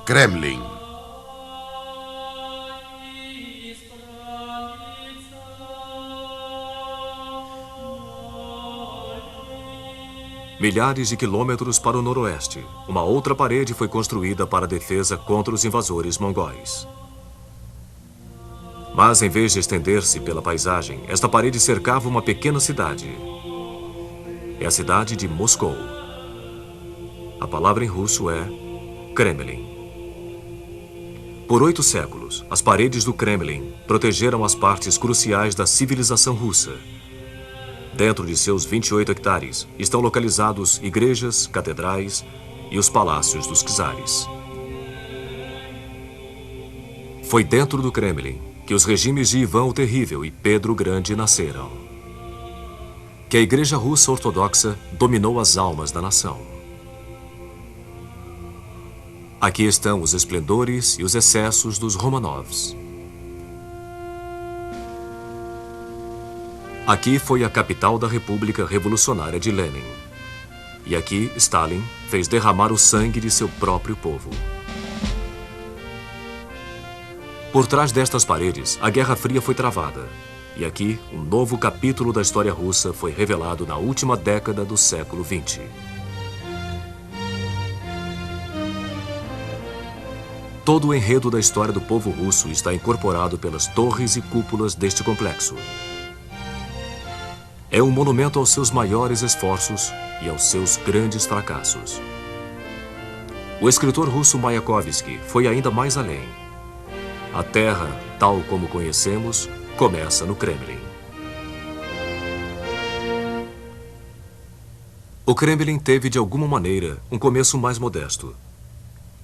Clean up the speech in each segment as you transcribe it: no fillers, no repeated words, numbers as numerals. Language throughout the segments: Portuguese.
Kremlin. Milhares de quilômetros para o noroeste, uma outra parede foi construída para a defesa contra os invasores mongóis. Mas, em vez de estender-se pela paisagem, esta parede cercava uma pequena cidade. É a cidade de Moscou. A palavra em russo é Kremlin. Por 8 séculos, as paredes do Kremlin protegeram as partes cruciais da civilização russa. Dentro de seus 28 hectares estão localizados igrejas, catedrais e os palácios dos czares. Foi dentro do Kremlin que os regimes de Ivan o Terrível e Pedro o Grande nasceram. Que a Igreja Russa Ortodoxa dominou as almas da nação. Aqui estão os esplendores e os excessos dos Romanovs. Aqui foi a capital da República Revolucionária de Lenin. E aqui Stalin fez derramar o sangue de seu próprio povo. Por trás destas paredes, a Guerra Fria foi travada. E aqui, um novo capítulo da história russa foi revelado na última década do século XX. Todo o enredo da história do povo russo está incorporado pelas torres e cúpulas deste complexo. É um monumento aos seus maiores esforços e aos seus grandes fracassos. O escritor russo Mayakovsky foi ainda mais além. A Terra, tal como conhecemos, começa no Kremlin. O Kremlin teve, de alguma maneira, um começo mais modesto.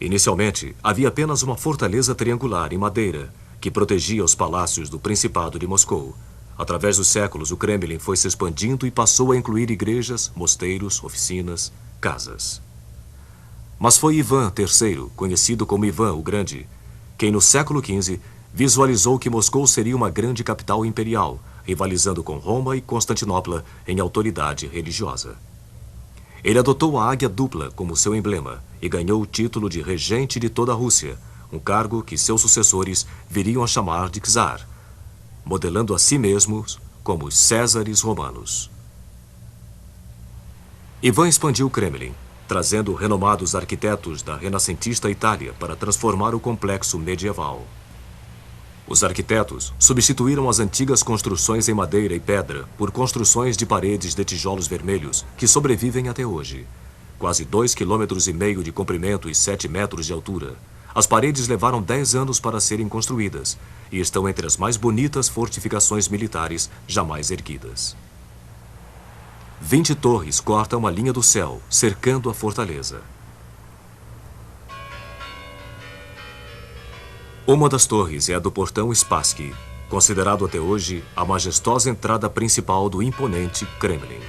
Inicialmente, havia apenas uma fortaleza triangular em madeira que protegia os palácios do Principado de Moscou. Através dos séculos, o Kremlin foi se expandindo e passou a incluir igrejas, mosteiros, oficinas, casas. Mas foi Ivan III, conhecido como Ivan o Grande, quem no século XV visualizou que Moscou seria uma grande capital imperial, rivalizando com Roma e Constantinopla em autoridade religiosa. Ele adotou a águia dupla como seu emblema e ganhou o título de regente de toda a Rússia, um cargo que seus sucessores viriam a chamar de czar, modelando a si mesmos como os Césares romanos. Ivan expandiu o Kremlin, trazendo renomados arquitetos da renascentista Itália para transformar o complexo medieval. Os arquitetos substituíram as antigas construções em madeira e pedra por construções de paredes de tijolos vermelhos que sobrevivem até hoje. Quase 2,5 km de comprimento e 7 metros de altura. As paredes levaram 10 anos para serem construídas e estão entre as mais bonitas fortificações militares jamais erguidas. 20 torres cortam a linha do céu, cercando a fortaleza. Uma das torres é a do portão Spassky, considerado até hoje a majestosa entrada principal do imponente Kremlin.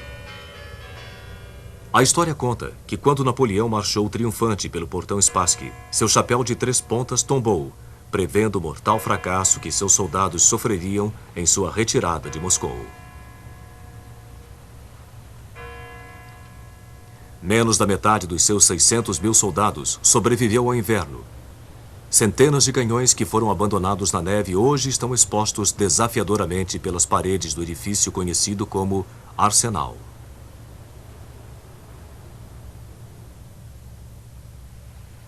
A história conta que quando Napoleão marchou triunfante pelo portão Spassky, seu chapéu de 3 pontas tombou, prevendo o mortal fracasso que seus soldados sofreriam em sua retirada de Moscou. Menos da metade dos seus 600 mil soldados sobreviveu ao inverno. Centenas de canhões que foram abandonados na neve hoje estão expostos desafiadoramente pelas paredes do edifício conhecido como Arsenal.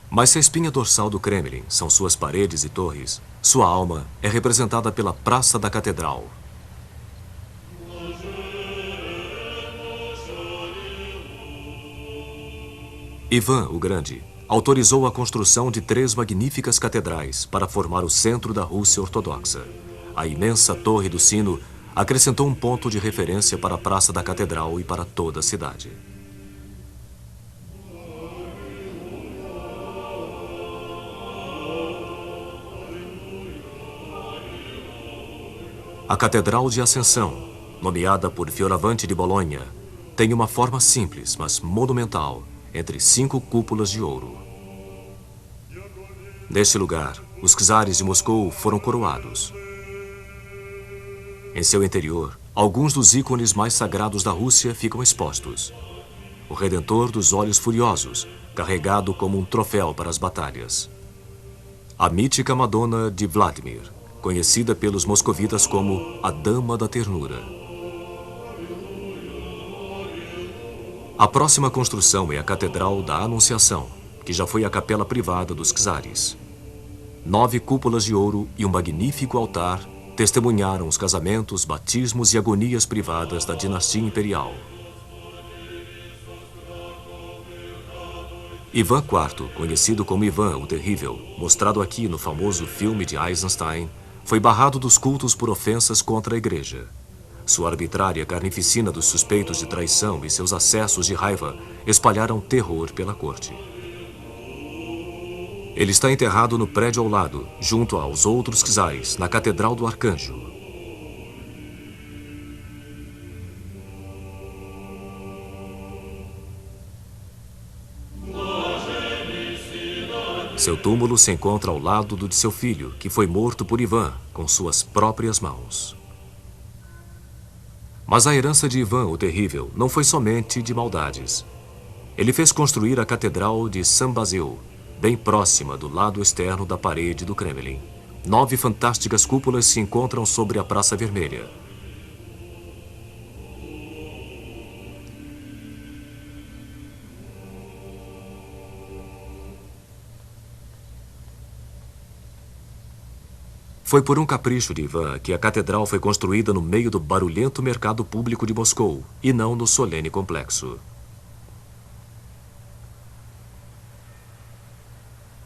Mas se a espinha dorsal do Kremlin são suas paredes e torres, sua alma é representada pela Praça da Catedral. Ivan o Grande autorizou a construção de 3 magníficas catedrais para formar o centro da Rússia Ortodoxa. A imensa Torre do Sino acrescentou um ponto de referência para a Praça da Catedral e para toda a cidade. A Catedral de Ascensão, nomeada por Fioravante de Bolonha, tem uma forma simples, mas monumental, entre 5 cúpulas de ouro. Neste lugar, os czares de Moscou foram coroados. Em seu interior, alguns dos ícones mais sagrados da Rússia ficam expostos. O Redentor dos Olhos Furiosos, carregado como um troféu para as batalhas. A mítica Madonna de Vladimir, conhecida pelos moscovitas como a Dama da Ternura. A próxima construção é a Catedral da Anunciação, que já foi a capela privada dos czares. 9 cúpulas de ouro e um magnífico altar testemunharam os casamentos, batismos e agonias privadas da dinastia imperial. Ivan IV, conhecido como Ivan o Terrível, mostrado aqui no famoso filme de Eisenstein, foi barrado dos cultos por ofensas contra a igreja. Sua arbitrária carnificina dos suspeitos de traição e seus acessos de raiva espalharam terror pela corte. Ele está enterrado no prédio ao lado, junto aos outros czares, na Catedral do Arcanjo. Seu túmulo se encontra ao lado do de seu filho, que foi morto por Ivan com suas próprias mãos. Mas a herança de Ivan o Terrível não foi somente de maldades. Ele fez construir a Catedral de São Basil, bem próxima do lado externo da parede do Kremlin. 9 fantásticas cúpulas se encontram sobre a Praça Vermelha. Foi por um capricho de Ivan que a catedral foi construída no meio do barulhento mercado público de Moscou, e não no solene complexo.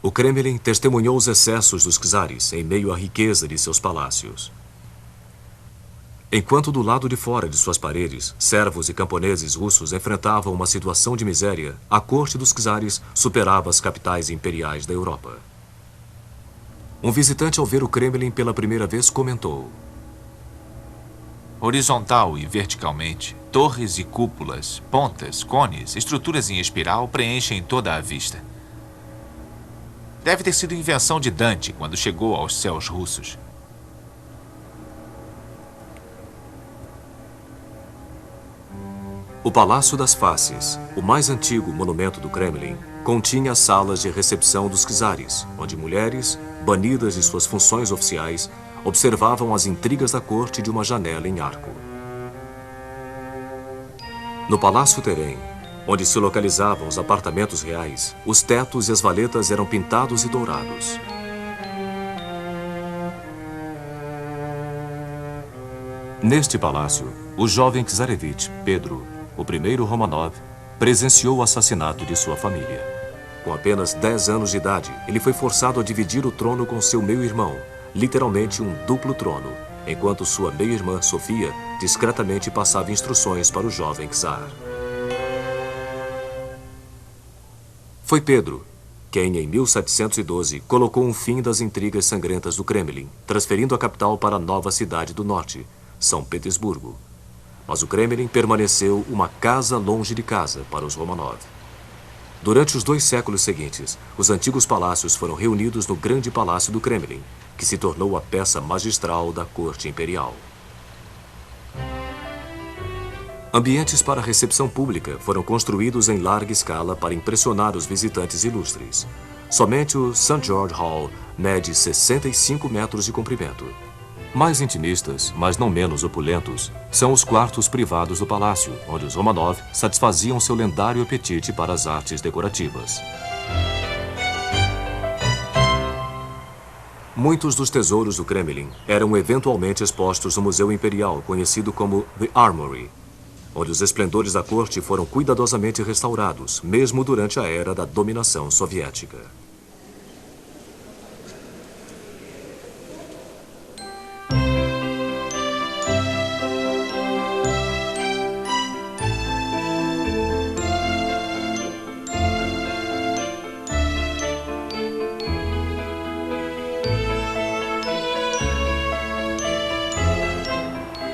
O Kremlin testemunhou os excessos dos czares em meio à riqueza de seus palácios. Enquanto do lado de fora de suas paredes, servos e camponeses russos enfrentavam uma situação de miséria, a corte dos czares superava as capitais imperiais da Europa. Um visitante, ao ver o Kremlin pela primeira vez, comentou: horizontal e verticalmente, torres e cúpulas, pontas, cones, estruturas em espiral preenchem toda a vista. Deve ter sido invenção de Dante quando chegou aos céus russos. O Palácio das Faces, o mais antigo monumento do Kremlin, continha salas de recepção dos czares, onde mulheres, banidas de suas funções oficiais, observavam as intrigas da corte de uma janela em arco. No Palácio Terem, onde se localizavam os apartamentos reais, os tetos e as valetas eram pintados e dourados. Neste palácio, o jovem czarevich Pedro, o primeiro Romanov, presenciou o assassinato de sua família. Com apenas 10 anos de idade, ele foi forçado a dividir o trono com seu meio-irmão, literalmente um duplo trono, enquanto sua meia-irmã, Sofia, discretamente passava instruções para o jovem czar. Foi Pedro quem, em 1712, colocou um fim das intrigas sangrentas do Kremlin, transferindo a capital para a nova cidade do norte, São Petersburgo. Mas o Kremlin permaneceu uma casa longe de casa para os Romanov. Durante os 2 séculos seguintes, os antigos palácios foram reunidos no Grande Palácio do Kremlin, que se tornou a peça magistral da corte imperial. Ambientes para recepção pública foram construídos em larga escala para impressionar os visitantes ilustres. Somente o St. George Hall mede 65 metros de comprimento. Mais intimistas, mas não menos opulentos, são os quartos privados do palácio, onde os Romanov satisfaziam seu lendário apetite para as artes decorativas. Muitos dos tesouros do Kremlin eram eventualmente expostos no Museu Imperial, conhecido como The Armory, onde os esplendores da corte foram cuidadosamente restaurados, mesmo durante a era da dominação soviética.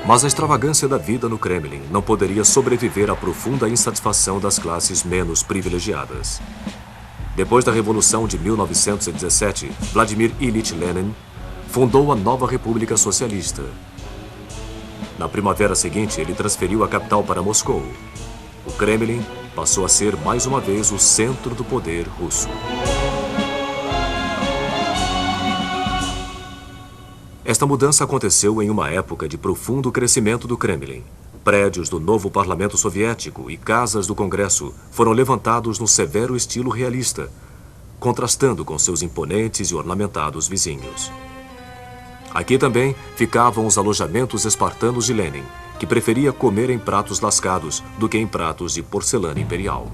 Mas a extravagância da vida no Kremlin não poderia sobreviver à profunda insatisfação das classes menos privilegiadas. Depois da Revolução de 1917, Vladimir Ilyich Lenin fundou a nova República Socialista. Na primavera seguinte, ele transferiu a capital para Moscou. O Kremlin passou a ser mais uma vez o centro do poder russo. Esta mudança aconteceu em uma época de profundo crescimento do Kremlin. Prédios do novo parlamento soviético e casas do Congresso foram levantados no severo estilo realista, contrastando com seus imponentes e ornamentados vizinhos. Aqui também ficavam os alojamentos espartanos de Lenin, que preferia comer em pratos lascados do que em pratos de porcelana imperial.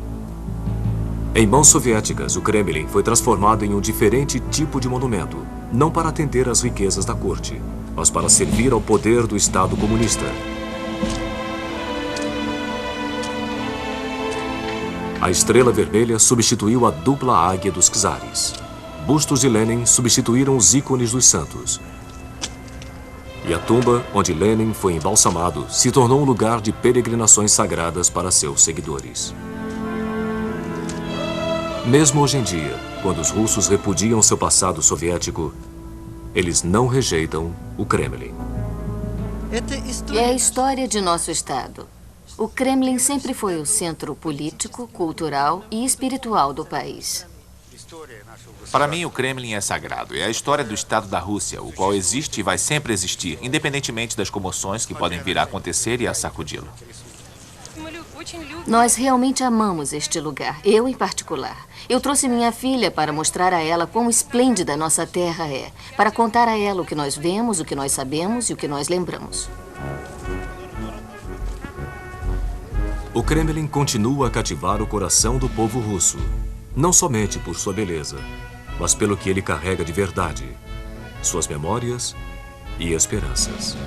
Em mãos soviéticas, o Kremlin foi transformado em um diferente tipo de monumento, não para atender às riquezas da corte, mas para servir ao poder do Estado comunista. A estrela vermelha substituiu a dupla águia dos czares. Bustos de Lenin substituíram os ícones dos santos. E a tumba onde Lenin foi embalsamado se tornou um lugar de peregrinações sagradas para seus seguidores. Mesmo hoje em dia, quando os russos repudiam seu passado soviético, eles não rejeitam o Kremlin. É a história de nosso Estado. O Kremlin sempre foi o centro político, cultural e espiritual do país. Para mim, o Kremlin é sagrado. É a história do Estado da Rússia, o qual existe e vai sempre existir, independentemente das comoções que podem vir a acontecer e a sacudi-lo. Nós realmente amamos este lugar, eu em particular. Eu trouxe minha filha para mostrar a ela quão esplêndida nossa terra é, para contar a ela o que nós vemos, o que nós sabemos e o que nós lembramos. O Kremlin continua a cativar o coração do povo russo, não somente por sua beleza, mas pelo que ele carrega de verdade, suas memórias e esperanças.